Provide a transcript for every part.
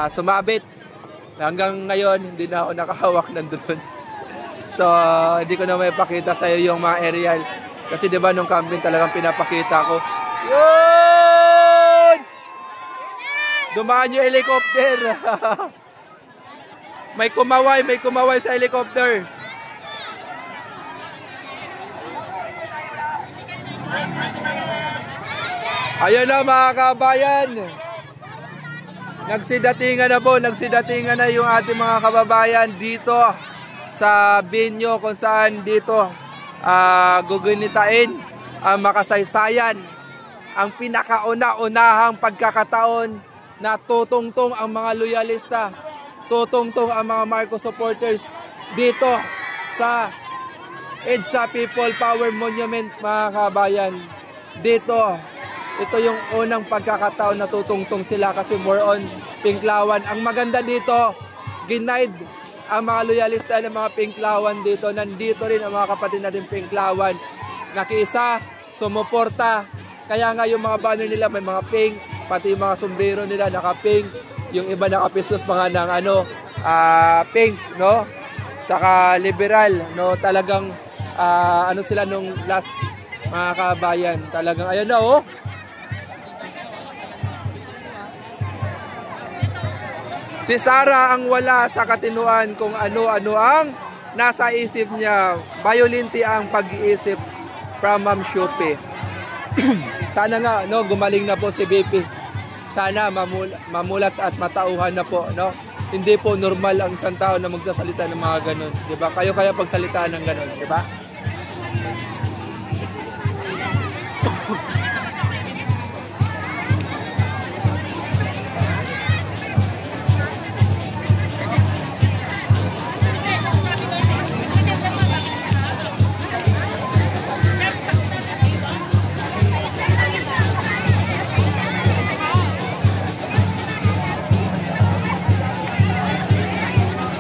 sumabit. Hanggang ngayon, hindi na ako nakahawak ng drone. So, hindi ko na may pakita sa iyo yung mga aerial. Kasi diba nung camping talagang pinapakita ko. Yun! Dumaan yung helicopter. may kumaway sa helicopter. Ayun na mga kabayan. Nagsidatingan na yung ating mga kababayan dito sa venue kung saan dito gugunitain ang makasaysayan, ang pinakauna-unahang pagkakataon na tutungtong ang mga loyalista, tutungtong ang mga Marcos supporters dito sa EDSA People Power Monument mga kabayan. Dito, ito yung unang pagkakataon na tutungtong sila kasi more on Pinklawan. Ang maganda dito, ginaid ang mga loyalista ng mga Pinklawan dito. Nandito rin ang mga kapatid natin Pinklawan. Nakiisa, sumuporta. Kaya nga yung mga banner nila may mga pink, pati yung mga sombrero nila naka-pink. Yung iba naka-pistos mga ng pink, no? Tsaka liberal, no? Talagang sila nung last mga kabayan. Talagang ayun na, oh. Si Sara ang wala sa katinuan kung ano-ano ang nasa isip niya. Violente ang pag-iisip from Ma'am Shupi. Sana nga, no, gumaling na po si BP. Sana mamulat at matauhan na po, no? Hindi po normal ang isang tao na magsasalita ng mga ganun, 'di ba? Kayo kaya pagsalitaan ng ganun, 'di ba?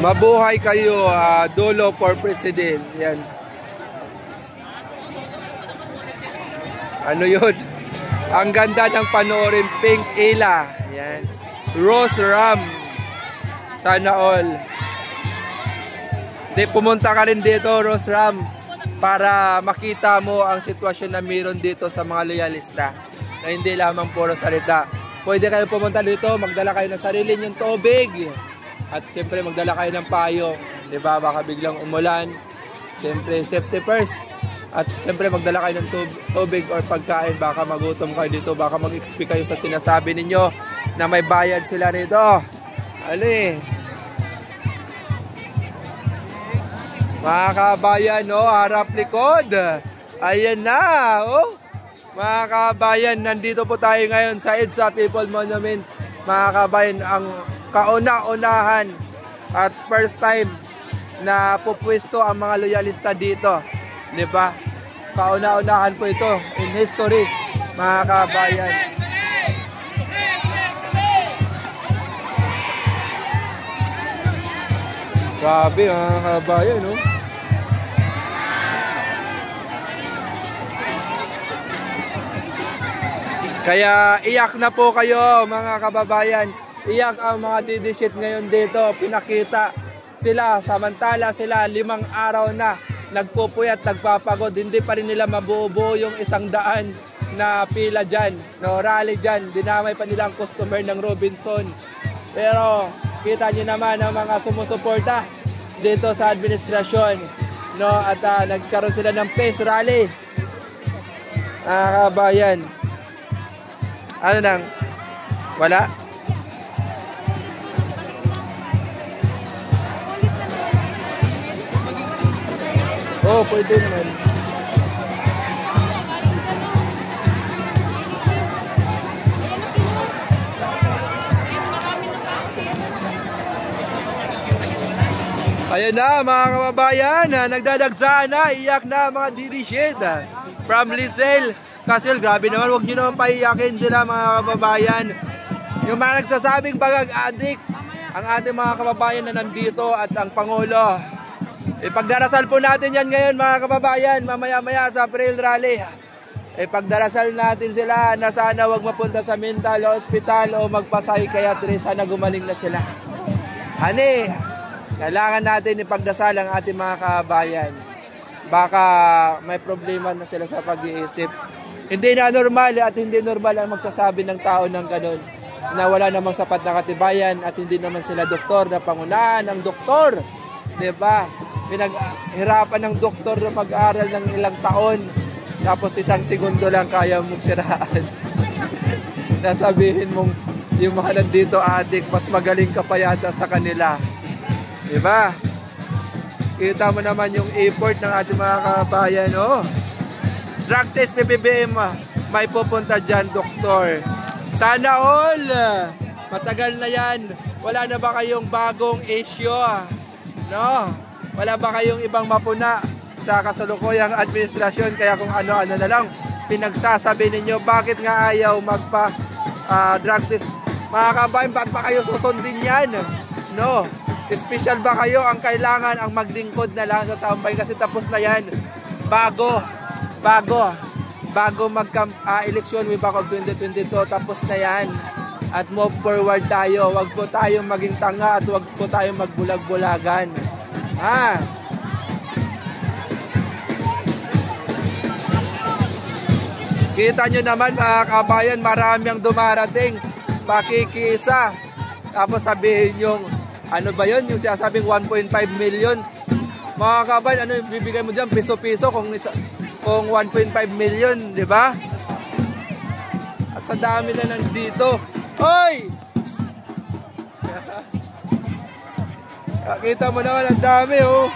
Mabuhay kayo, Dulo for President. Yan. Ano yun? Ang ganda ng panoorin, Pink Ila. Yan. Rose Ram. Sana all. Pumunta ka rin dito, Rose Ram, para makita mo ang sitwasyon na meron dito sa mga loyalista. Na hindi lamang puro salita. Pwede kayo pumunta dito, magdala kayo ng sarili niyong tubig. At siyempre magdala kayo ng payo, 'di ba? Baka biglang umulan. Siyempre safety first. At siyempre magdala kayo ng tubig or pagkain, baka magutom kayo dito, baka mag-expect kayo sa sinasabi ninyo na may bayad sila rito. Ali. Mga kabayan, no, harap likod. Ayan na, oh. Mga kabayan, nandito po tayo ngayon sa EDSA People Monument. Mga kabayan, ang kauna-unahan at first time na pupwesto ang mga loyalista dito, di ba? Kauna-unahan po ito in history, mga kabayan. Grabe mga kabayan, no? Kaya iyak na po kayo mga kababayan. Iyak ang mga didishit ngayon dito. Pinakita sila, samantala sila 5 araw na nagpupuyat, nagpapagod. Hindi pa rin nila mabuo yung 100 na pila dyan, no, rally dyan. Dinamay pa nila ang customer ng Robinson. Pero kita nyo naman ang mga sumusuporta dito sa administrasyon, no, at nagkaroon sila ng pace rally. Kabayan, ano nang wala? Oh, pwede naman. Ayan na mga kababayan, nagdadagsaan na, iyak na mga didishit from Lisel. Kasel, grabe naman, huwag nyo naman paiyakin sila mga kababayan. Yung mga nagsasabing pag-adik, ang ating mga kababayan na nandito at ang Pangulo. Ipagdarasal po natin yan ngayon mga kababayan, mamaya-maya sa April Rally. pagdarasal natin sila na sana wag mapunta sa mental hospital o magpa-psychiatry, sana gumaling na sila. Ani, kailangan natin ipagdasal ang ating mga kabayan. Baka may problema na sila sa pag-iisip. Hindi na normal at hindi normal ang magsasabi ng tao ng ganun, na wala namang sapat na katibayan at hindi naman sila doktor, na pangunahan ng doktor. Diba? Pinaghirapan ng doktor na mag-aaral ng ilang taon, tapos isang segundo lang kaya mong siraan. Nasabihin mong yung mga nandito adik, mas magaling ka pa yata sa kanila. Diba? Kita mo naman yung effort ng ating mga kabayan. Oh. Drug test PBBM, may pupunta dyan, doktor. Sana all! Matagal na yan. Wala na ba kayong bagong issue? No? Wala ba kayong ibang mapuna sa kasalukuyang administrasyon? Kaya kung ano-ano na lang pinagsasabi ninyo, bakit nga ayaw magpa-drug test? Mga kabayan, bakit ba kayo susundin yan? No? Special ba kayo? Ang kailangan ang maglingkod na lang sa taong bayan kasi tapos na yan. Bago mag-eleksyon way back of 2022, tapos na yan. At move forward tayo. Wag po tayong maging tanga at wag po tayong magbulag-bulagan. Ha? Kita nyo naman mga kabayan, marami ang dumarating. Pakikisa. Tapos sabihin yung, ano ba yun? Yung sinasabing 1.5 million. Mga kabayan, ano yung bibigay mo dyan? Piso-piso kung 1.5 million, di ba? At sa dami na nandito. Hoy! Kita mo naman ang dami, oh.